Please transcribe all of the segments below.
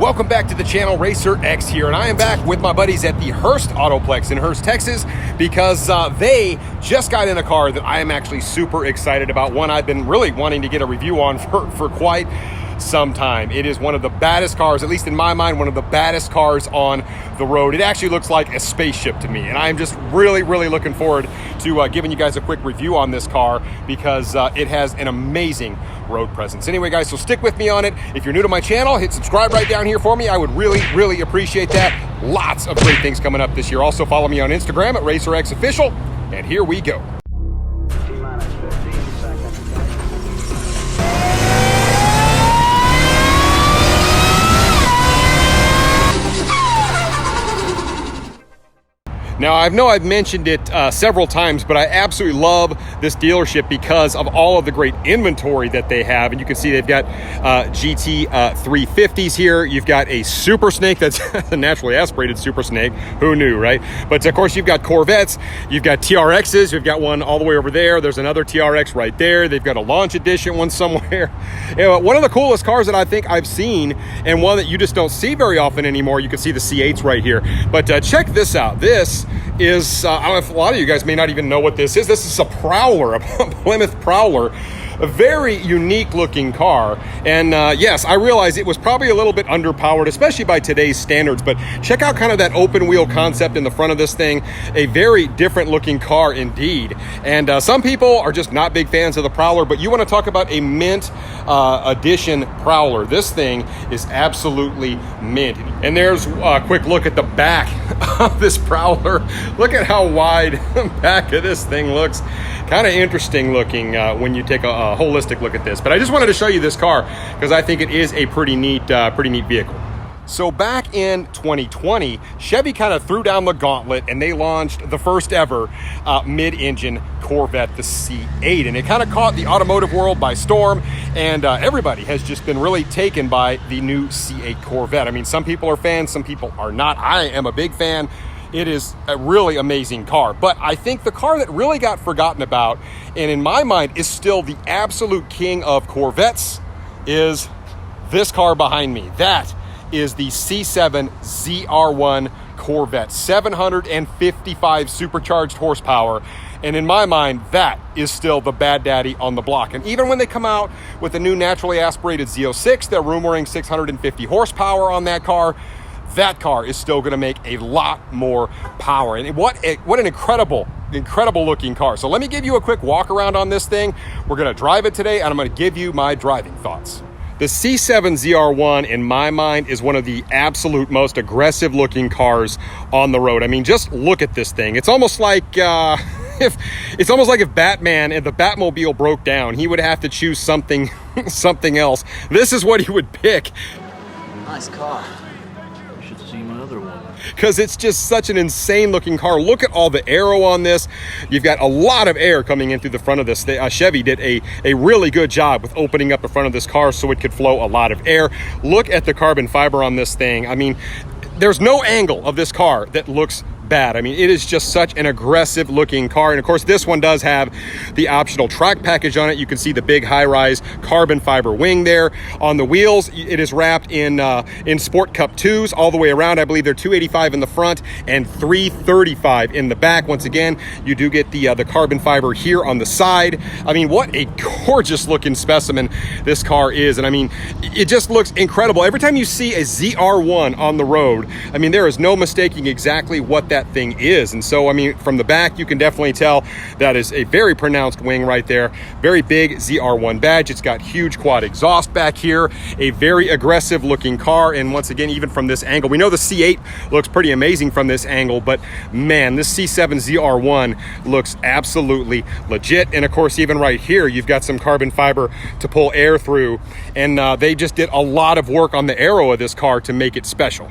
Welcome back to the channel. RacerX here, and I am back with my buddies at the Hurst Autoplex in Hurst, Texas, because they just got in a car that I am actually super excited about. One I've been really wanting to get a review on for quite some time. It is one of the baddest cars, at least in my mind, one of the baddest cars on the road. It actually looks like a spaceship to me, and I'm just really looking forward to giving you guys a quick review on this car because it has an amazing road presence. Anyway, guys, so stick with me on it. If you're new to my channel, hit subscribe right down here for me. I would really appreciate that. Lots of great things coming up this year. Also follow me on Instagram at RacerX Official, and here we go. Now, I know I've mentioned it several times, but I absolutely love this dealership because of all of the great inventory that they have. And you can see they've got GT 350s here. You've got a Super Snake that's a naturally aspirated Super Snake. Who knew, right? But of course, you've got Corvettes. You've got TRXs. You've got one all the way over there. There's another TRX right there. They've got a launch edition one somewhere. You know, one of the coolest cars that I think I've seen, and one that you just don't see very often anymore. You can see the C8s right here. But check this out. This is, I don't know if a lot of you guys may not even know what this is. This is a Prowler, a Plymouth Prowler. A very unique looking car. And yes, I realize it was probably a little bit underpowered, especially by today's standards, but check out kind of that open wheel concept in the front of this thing. A very different looking car indeed. And some people are just not big fans of the Prowler, but you want to talk about a mint edition Prowler. This thing is absolutely mint. And there's a quick look at the back of this Prowler. Look at how wide the back of this thing looks. Kind of interesting looking when you take a holistic look at this. But I just wanted to show you this car because I think it is a pretty neat vehicle. So back in 2020, Chevy kind of threw down the gauntlet and they launched the first ever mid-engine Corvette, the C8. And it kind of caught the automotive world by storm, and everybody has just been really taken by the new C8 Corvette. I mean, some people are fans, some people are not. I am a big fan. It is a really amazing car, but I think the car that really got forgotten about, and in my mind is still the absolute king of Corvettes, is this car behind me. That is the C7 ZR1 Corvette, 755 supercharged horsepower. And in my mind, that is still the bad daddy on the block. And even when they come out with a new naturally aspirated Z06, they're rumoring 650 horsepower on that car. That car is still going to make a lot more power. And what an incredible looking car. So let me give you a quick walk around on this thing. We're going to drive it today, and I'm going to give you my driving thoughts. The C7 ZR1, in my mind, is one of the absolute most aggressive looking cars on the road. I mean, just look at this thing. It's almost like if Batman and the Batmobile broke down, he would have to choose something else. This is what he would pick. Nice car. My other one, because it's just such an insane looking car. Look at all the aero on this. You've got a lot of air coming in through the front of this. Chevy did a really good job with opening up the front of this car so it could flow a lot of air. Look at the carbon fiber on this thing. I mean, there's no angle of this car that looks bad. I mean, it is just such an aggressive looking car. And of course, this one does have the optional track package on it. You can see the big high-rise carbon fiber wing there. On the wheels, it is wrapped in Sport Cup 2s all the way around. I believe they're 285 in the front and 335 in the back. Once again, you do get the carbon fiber here on the side. I mean, what a gorgeous looking specimen this car is. And I mean, it just looks incredible. Every time you see a ZR1 on the road, I mean, there is no mistaking exactly what that thing is. And so, I mean, from the back, you can definitely tell that is a very pronounced wing right there. Very big ZR1 badge. It's got huge quad exhaust back here. A very aggressive looking car. And once again, even from this angle, we know the C8 looks pretty amazing from this angle, but man, this C7 ZR1 looks absolutely legit. And of course, even right here, you've got some carbon fiber to pull air through. And they just did a lot of work on the aero of this car to make it special.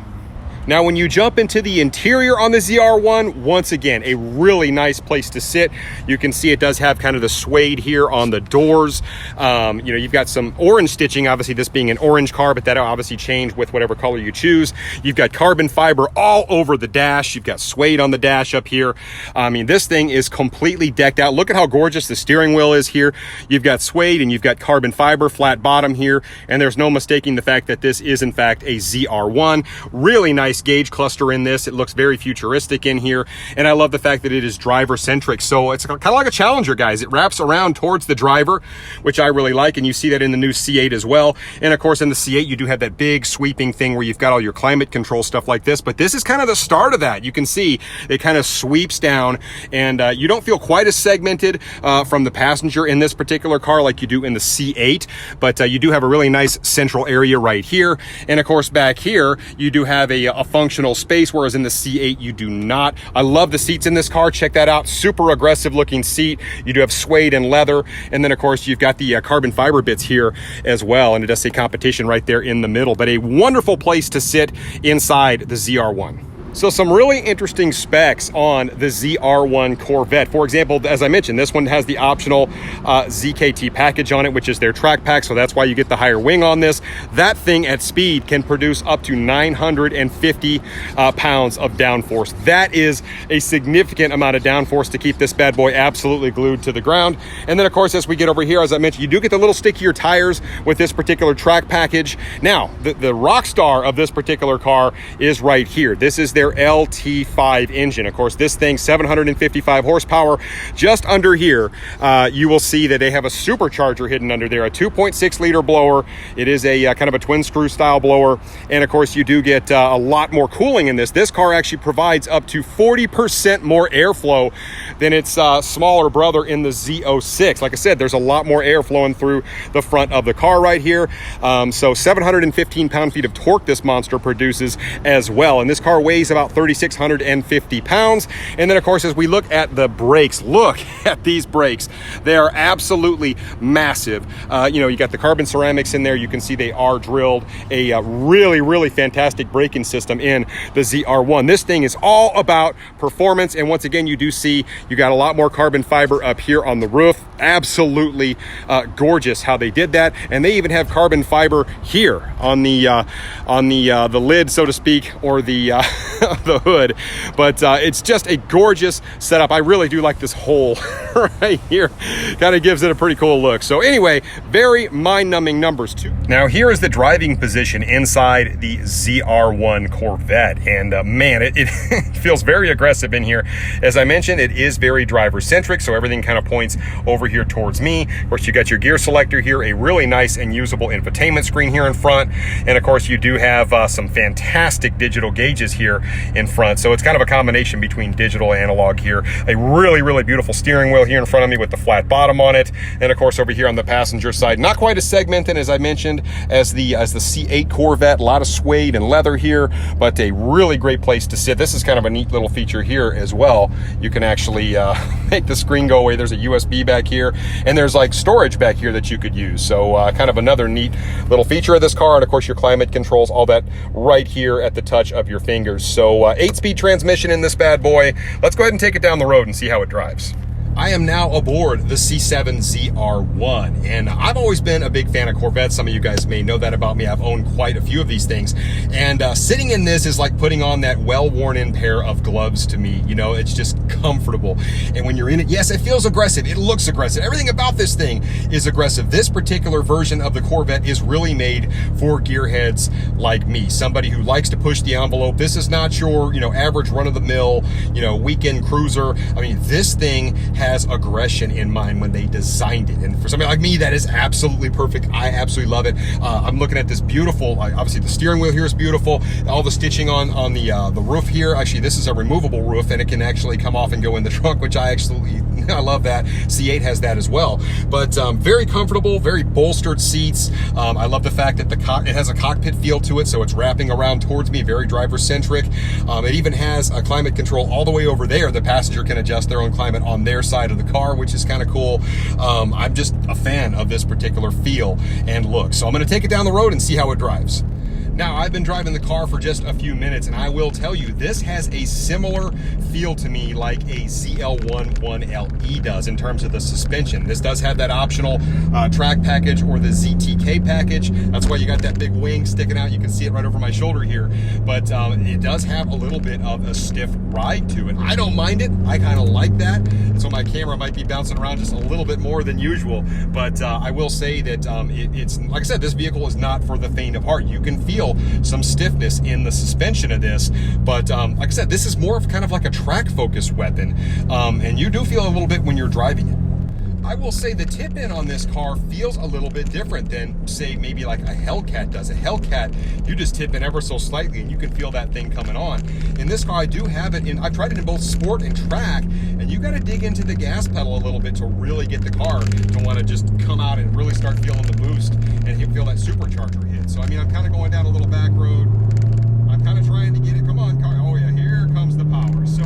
Now, when you jump into the interior on the ZR1, once again, a really nice place to sit. You can see it does have kind of the suede here on the doors. You've got some orange stitching, obviously this being an orange car, but that'll obviously change with whatever color you choose. You've got carbon fiber all over the dash. You've got suede on the dash up here. I mean, this thing is completely decked out. Look at how gorgeous the steering wheel is here. You've got suede and you've got carbon fiber, flat bottom here, and there's no mistaking the fact that this is in fact a ZR1. Really nice gauge cluster in this. It looks very futuristic in here, and I love the fact that it is driver centric. So it's kind of like a Challenger, guys. It wraps around towards the driver, which I really like, and you see that in the new C8 as well. And of course in the C8 you do have that big sweeping thing where you've got all your climate control stuff like this, but this is kind of the start of that. You can see it kind of sweeps down, and you don't feel quite as segmented from the passenger in this particular car like you do in the C8, but you do have a really nice central area right here. And of course back here you do have a functional space, whereas in the C8 you do not. I love the seats in this car. Check that out. Super aggressive looking seat. You do have suede and leather, and then of course you've got the carbon fiber bits here as well, and it does say competition right there in the middle, but a wonderful place to sit inside the ZR1. So some really interesting specs on the ZR1 Corvette. For example, as I mentioned, this one has the optional ZKT package on it, which is their track pack, so that's why you get the higher wing on this. That thing at speed can produce up to 950 pounds of downforce. That is a significant amount of downforce to keep this bad boy absolutely glued to the ground. And then of course, as we get over here, as I mentioned, you do get the little stickier tires with this particular track package. Now, the rock star of this particular car is right here. This is their LT5 engine. Of course, this thing, 755 horsepower. Just under here, you will see that they have a supercharger hidden under there, a 2.6 liter blower. It is a kind of a twin screw style blower. And of course, you do get a lot more cooling in this. This car actually provides up to 40% more airflow than its smaller brother in the Z06. Like I said, there's a lot more air flowing through the front of the car right here. So 715 pound-feet of torque this monster produces as well. And this car weighs about 3,650 pounds. And then of course, as we look at the brakes, look at these brakes. They are absolutely massive. You got the carbon ceramics in there. You can see they are drilled. A really, really fantastic braking system in the ZR1. This thing is all about performance. And once again, you do see you got a lot more carbon fiber up here on the roof. Absolutely gorgeous how they did that. And they even have carbon fiber here on the lid, so to speak, or the the hood. But it's just a gorgeous setup. I really do like this hole right here. Kind of gives it a pretty cool look. So anyway, very mind-numbing numbers too. Now here is the driving position inside the ZR1 Corvette, and man, it feels very aggressive in here. As I mentioned, it is very driver-centric, so everything kind of points over here towards me. Of course, you got your gear selector here, a really nice and usable infotainment screen here in front, and of course you do have some fantastic digital gauges here in front. So it's kind of a combination between digital and analog here. A really, really beautiful steering wheel here in front of me with the flat bottom on it. And of course over here on the passenger side, not quite as segmented as I mentioned as the C8 Corvette. A lot of suede and leather here, but a really great place to sit. This is kind of a neat little feature here as well. You can actually make the screen go away. There's a USB back here, and there's like storage back here that you could use. So kind of another neat little feature of this car. And of course your climate controls, all that right here at the touch of your fingers. So 8-speed transmission in this bad boy. Let's go ahead and take it down the road and see how it drives. I am now aboard the C7 ZR1, and I've always been a big fan of Corvettes. Some of you guys may know that about me. I've owned quite a few of these things, and sitting in this is like putting on that well-worn-in pair of gloves to me. You know, it's just comfortable, and when you're in it, yes, it feels aggressive. It looks aggressive. Everything about this thing is aggressive. This particular version of the Corvette is really made for gearheads like me, somebody who likes to push the envelope. This is not your, average run-of-the-mill, weekend cruiser. I mean, this thing has aggression in mind when they designed it, and for somebody like me, that is absolutely perfect. I absolutely love it. I'm looking at this beautiful, obviously the steering wheel here is beautiful. All the stitching on the roof here. Actually, this is a removable roof, and it can actually come off and go in the trunk, which I love that. C8 has that as well. But very comfortable, very bolstered seats. I love the fact that it has a cockpit feel to it, so it's wrapping around towards me, very driver-centric. It even has a climate control all the way over there. The passenger can adjust their own climate on their side of the car, which is kind of cool. I'm just a fan of this particular feel and look. So I'm going to take it down the road and see how it drives. Now, I've been driving the car for just a few minutes, and I will tell you, this has a similar feel to me like a ZL1 1LE does in terms of the suspension. This does have that optional track package or the ZTK package. That's why you got that big wing sticking out. You can see it right over my shoulder here. But it does have a little bit of a stiff ride to it. I don't mind it. I kind of like that. So my camera might be bouncing around just a little bit more than usual. But I will say that it's, like I said, this vehicle is not for the faint of heart. You can feel some stiffness in the suspension of this, but like I said, this is more of kind of like a track focused weapon, and you do feel a little bit when you're driving it. I will say the tip in on this car feels a little bit different than, say, maybe like a Hellcat does. A Hellcat, you just tip in ever so slightly and you can feel that thing coming on. In this car, I do have it in, I've tried it in both sport and track, and you got to dig into the gas pedal a little bit to really get the car to want to just come out and really start feeling the boost and feel that supercharger hit. So, I mean, I'm kind of going down a little back road. I'm kind of trying to get it. Come on, car. Oh, yeah, here comes the power. So,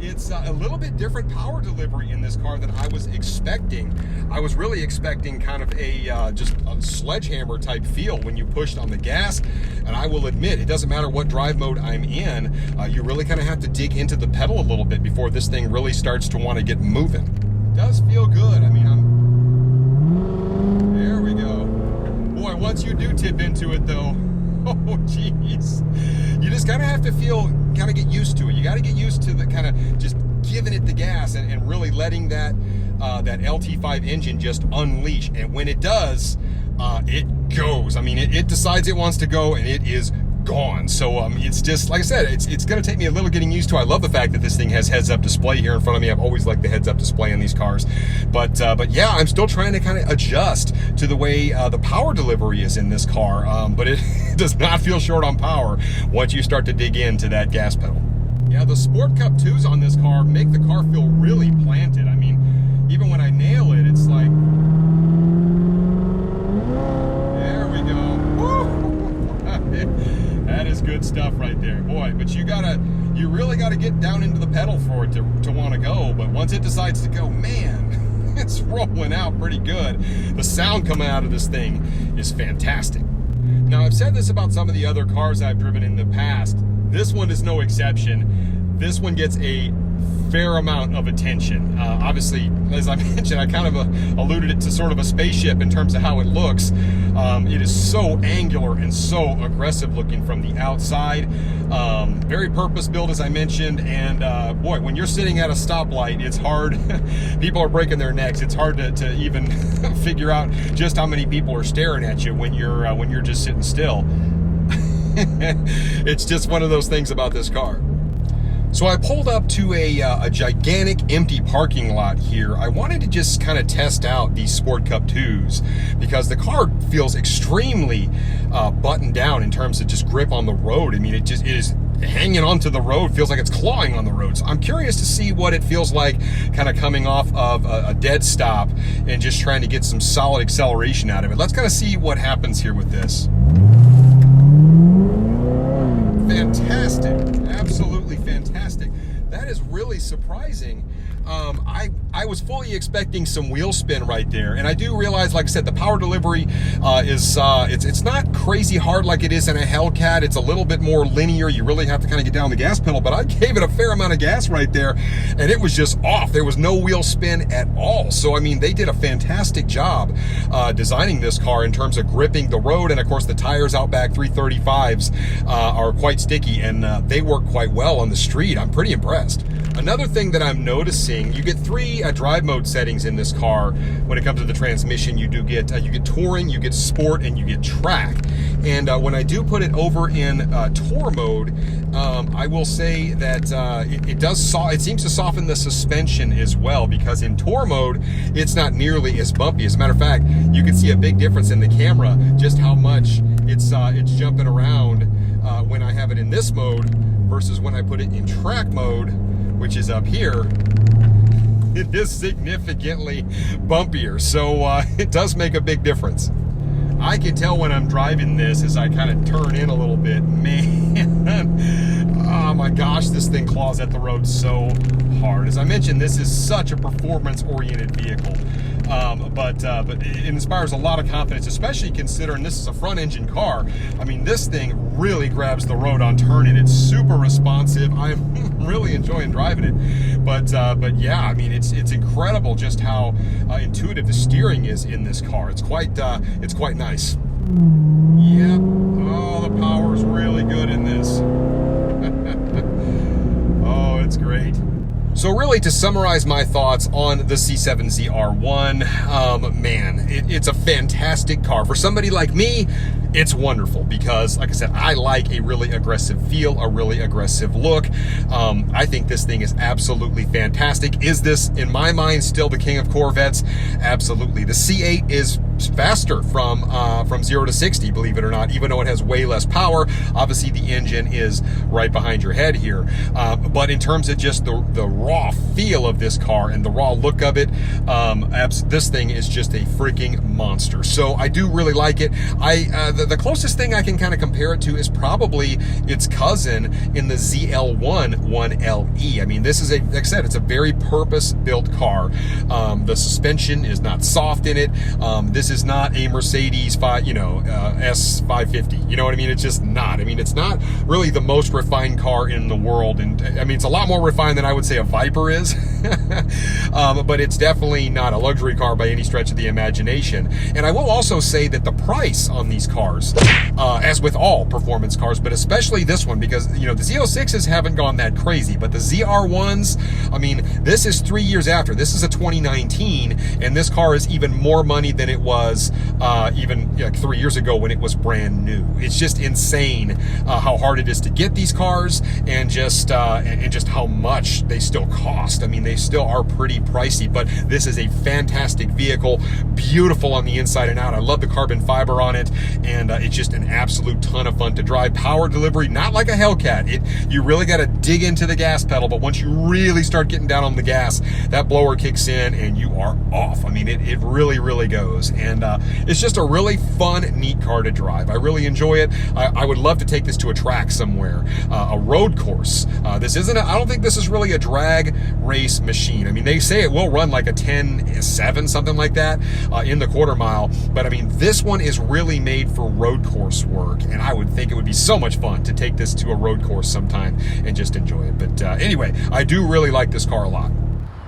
it's a little bit different power delivery in this car than I was expecting. I was really expecting kind of a just a sledgehammer type feel when you pushed on the gas. And I will admit, it doesn't matter what drive mode I'm in, you really kind of have to dig into the pedal a little bit before this thing really starts to want to get moving. It does feel good. I mean, there we go. Boy, once you do tip into it though, oh geez, you just kind of have to kind of get used to it. You got to get used to the kind of just giving it the gas and really letting that that LT5 engine just unleash. And when it does, it goes. I mean, it decides it wants to go, and it is gone. So it's just, like I said, it's going to take me a little getting used to. I love the fact that this thing has heads-up display here in front of me. I've always liked the heads-up display in these cars, but yeah, I'm still trying to kind of adjust to the way the power delivery is in this car, but it does not feel short on power once you start to dig into that gas pedal. Yeah, the Sport Cup 2s on this car make the car feel really planted. I mean, even when I nail it, it's like, there we go. Woo! That is good stuff right there, boy. But you really gotta get down into the pedal for it to want to go. But once it decides to go, man, it's rolling out pretty good. The sound coming out of this thing is fantastic. Now, I've said this about some of the other cars I've driven in the past. This one is no exception. This one gets a fair amount of attention. Obviously, as I mentioned, I kind of alluded it to sort of a spaceship in terms of how it looks. It is so angular and so aggressive looking from the outside. Very purpose-built, as I mentioned, and boy, when you're sitting at a stoplight, it's hard. People are breaking their necks. It's hard to even figure out just how many people are staring at you when you're just sitting still. It's just one of those things about this car. So I pulled up to a gigantic empty parking lot here. I wanted to just kind of test out these Sport Cup 2s because the car feels extremely buttoned down in terms of just grip on the road. I mean, it is hanging onto the road, feels like it's clawing on the road. So I'm curious to see what it feels like kind of coming off of a dead stop and just trying to get some solid acceleration out of it. Let's kind of see what happens here with this. Fantastic, absolutely fantastic. That is really surprising. I was fully expecting some wheel spin right there, and I do realize, like I said, the power delivery is it's not crazy hard like it is in a Hellcat. It's a little bit more linear. You really have to kind of get down the gas pedal, but I gave it a fair amount of gas right there, and it was just off. There was no wheel spin at all. So I mean, they did a fantastic job designing this car in terms of gripping the road, and of course the tires Outback 335s are quite sticky, and they work quite well on the street. I'm pretty impressed. Another thing that I'm noticing, you get three drive mode settings in this car. When it comes to the transmission, you get touring, you get sport, and you get track. And when I do put it over in tour mode, I will say that it seems to soften the suspension as well, because in tour mode, it's not nearly as bumpy. As a matter of fact, you can see a big difference in the camera, just how much it's jumping around when I have it in this mode versus when I put it in track mode, which is up here. It is significantly bumpier, so it does make a big difference. I can tell when I'm driving this as I kind of turn in a little bit. Man, oh my gosh, this thing claws at the road so hard. As I mentioned, this is such a performance-oriented vehicle. but it inspires a lot of confidence, especially considering this is a front engine car. I mean, this thing really grabs the road on turning. It's super responsive. I'm really enjoying driving it. But yeah, I mean, it's incredible just how intuitive the steering is in this car. It's quite nice. Yep. Oh, the power's really good in this. Oh, it's great. So really, to summarize my thoughts on the C7 ZR1, man, it's a fantastic car. For somebody like me, it's wonderful because, like I said, I like a really aggressive feel, a really aggressive look. I think this thing is absolutely fantastic. Is this, in my mind, still the king of Corvettes? Absolutely. The C8 is faster from 0 to 60, believe it or not, even though it has way less power. Obviously, the engine is right behind your head here. But in terms of just the raw feel of this car and the raw look of it, this thing is just a freaking monster. So I do really like it. The closest thing I can kind of compare it to is probably its cousin in the ZL1 1LE. I mean, this is like I said, it's a very purpose-built car. The suspension is not soft in it. This is not a Mercedes S550. You know what I mean? It's just not. I mean, it's not really the most refined car in the world, and I mean, it's a lot more refined than I would say a Viper is. But it's definitely not a luxury car by any stretch of the imagination. And I will also say that the price on these cars, as with all performance cars, but especially this one, because the Z06s haven't gone that crazy, but the ZR1s, I mean, this is 3 years after. This is a 2019, and this car is even more money than it was even like 3 years ago when it was brand new. It's just insane how hard it is to get these cars, and just how much they still cost. I mean, they still are pretty pricey, but this is a fantastic vehicle, beautiful on the inside and out. I love the carbon fiber on it, and it's just an absolute ton of fun to drive. Power delivery, not like a Hellcat. You really got to dig into the gas pedal, but once you really start getting down on the gas, that blower kicks in and you are off. I mean, it really, really goes. And it's just a really fun, neat car to drive. I really enjoy it. I would love to take this to a track somewhere, a road course. I don't think this is really a drag race machine. I mean, they say it will run like a 10.7, something like that, in the quarter mile. But I mean, this one is really made for road course work, and I would think it would be so much fun to take this to a road course sometime and just enjoy it. But anyway, I do really like this car a lot.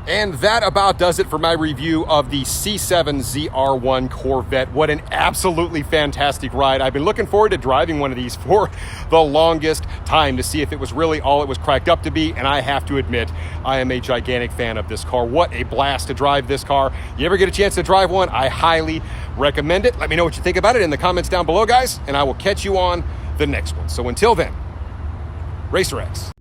And that about does it for my review of the C7 ZR1 Corvette. What an absolutely fantastic ride. I've been looking forward to driving one of these for the longest time to see if it was really all it was cracked up to be. And I have to admit, I am a gigantic fan of this car. What a blast to drive this car. You ever get a chance to drive one, I highly recommend it. Let me know what you think about it in the comments down below, guys, and I will catch you on the next one. So until then, RacerX.